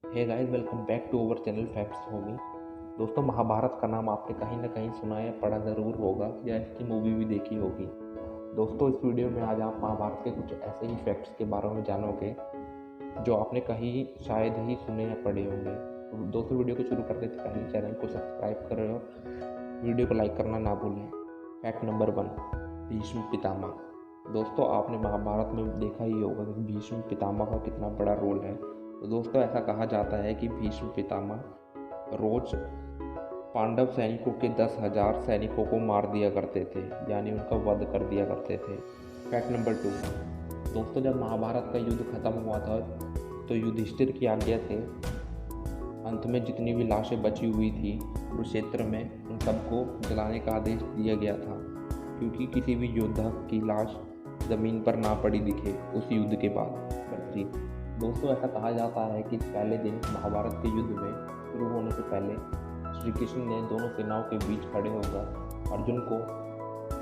Hey guys, welcome back to our channel facts homie. दोस्तों, महाभारत का नाम आपने कहीं ना कहीं सुना या पढ़ा ज़रूर होगा या इसकी मूवी भी देखी होगी। दोस्तों, इस वीडियो में आज आप महाभारत के कुछ ऐसे ही फैक्ट्स के बारे में जानोगे जो आपने कहीं शायद ही सुने या पढ़े होंगे। तो दोस्तों, वीडियो को शुरू करने से पहले चैनल को सब्सक्राइब करें और वीडियो को लाइक करना ना भूलें। Fact number 1, Bhishma Pitamah. दोस्तों, आपने महाभारत में देखा ही होगा कि भीष्म पितामह का कितना बड़ा रोल है। तो दोस्तों, ऐसा कहा जाता है कि भीष्म पितामह रोज पांडव सैनिकों के 10,000 सैनिकों को मार दिया करते थे, यानी उनका वध कर दिया करते थे। फैक्ट नंबर 2, दोस्तों, जब महाभारत का युद्ध खत्म हुआ था तो युधिष्ठिर की आज्ञा से अंत में जितनी भी लाशें बची हुई थी कुरुक्षेत्र में, उन सबको जलाने का आदेश दिया गया था, क्योंकि किसी भी योद्धा की लाश ज़मीन पर ना पड़ी दिखे उस युद्ध के बाद। नंबर 3, दोस्तों, ऐसा कहा जाता है कि पहले दिन महाभारत के युद्ध में शुरू होने से पहले श्री कृष्ण ने दोनों सेनाओं के बीच खड़े होकर अर्जुन को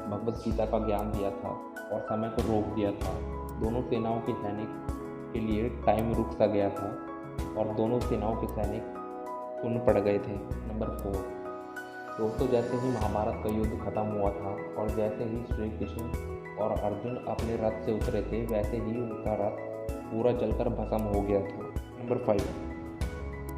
भगवत गीता का ज्ञान दिया था और समय को रोक दिया था। दोनों सेनाओं के सैनिक के लिए टाइम रुक सा गया था और दोनों सेनाओं के सैनिक सुन पड़ गए थे। नंबर 4, दोस्तों, जैसे ही महाभारत का युद्ध खत्म हुआ था और जैसे ही श्री कृष्ण और अर्जुन अपने रथ से उतरे थे, वैसे ही उनका रथ पूरा जलकर भस्म हो गया था। नंबर 5,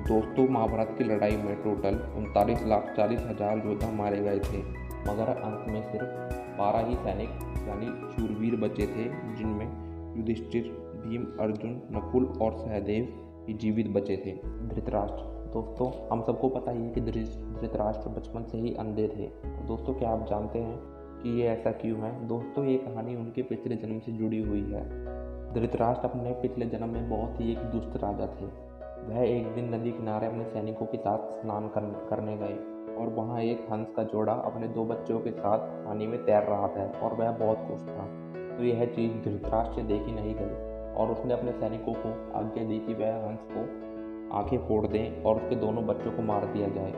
दोस्तों, महाभारत की लड़ाई में टोटल 39,40,000 योद्धा मारे गए थे, मगर अंत में सिर्फ 12 ही सैनिक यानी शूरवीर बचे थे, जिनमें युधिष्ठिर, भीम, अर्जुन, नकुल और सहदेव ही जीवित बचे थे। धृतराष्ट्र। दोस्तों, हम सबको पता ही है कि धृतराष्ट्र बचपन से ही अंधे थे। दोस्तों, क्या आप जानते हैं कि ये ऐसा क्यों है? दोस्तों, ये कहानी उनके पिछले जन्म से जुड़ी हुई है। धृतराष्ट्र अपने पिछले जन्म में बहुत ही एक दुष्ट राजा थे। वह एक दिन नदी किनारे अपने सैनिकों के साथ स्नान करने गए और वहां एक हंस का जोड़ा अपने 2 बच्चों के साथ पानी में तैर रहा था और वह बहुत खुश था। तो यह चीज़ धृतराष्ट्र से देखी नहीं गई और उसने अपने सैनिकों को आज्ञा दी कि वह हंस को आंखें फोड़ दें और उसके दोनों बच्चों को मार दिया जाए।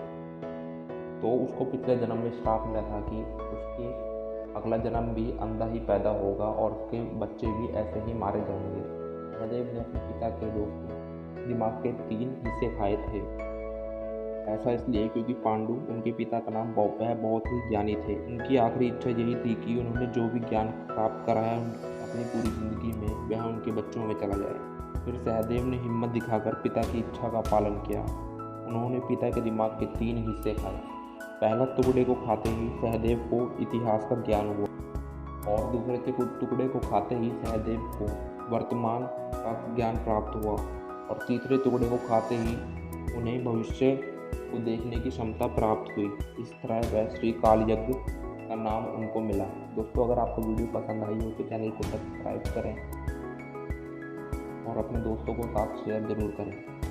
तो उसको पिछले जन्म में श्राप मिला था कि उसके अगला जन्म भी अंधा ही पैदा होगा और उसके बच्चे भी ऐसे ही मारे जाएंगे। सहदेव ने अपने पिता के दिमाग के 3 हिस्से खाए थे। ऐसा इसलिए क्योंकि पांडु, उनके पिता का नाम, वह बहुत ही ज्ञानी थे। उनकी आखिरी इच्छा यही थी कि उन्होंने जो भी ज्ञान प्राप्त करा है अपनी पूरी जिंदगी में, वह उनके बच्चों में चला जाए। फिर सहदेव ने हिम्मत दिखाकर पिता की इच्छा का पालन किया। उन्होंने पिता के दिमाग के 3 हिस्से खाए। पहला टुकड़े को खाते ही सहदेव को इतिहास का ज्ञान हुआ और दूसरे के टुकड़े को खाते ही सहदेव को वर्तमान का ज्ञान प्राप्त हुआ और तीसरे टुकड़े को खाते ही उन्हें भविष्य को देखने की क्षमता प्राप्त हुई। इस तरह वह श्री काल यज्ञ का नाम उनको मिला। दोस्तों, अगर आपको वीडियो पसंद आई हो तो चैनल को सब्सक्राइब करें और अपने दोस्तों को साथ शेयर ज़रूर करें।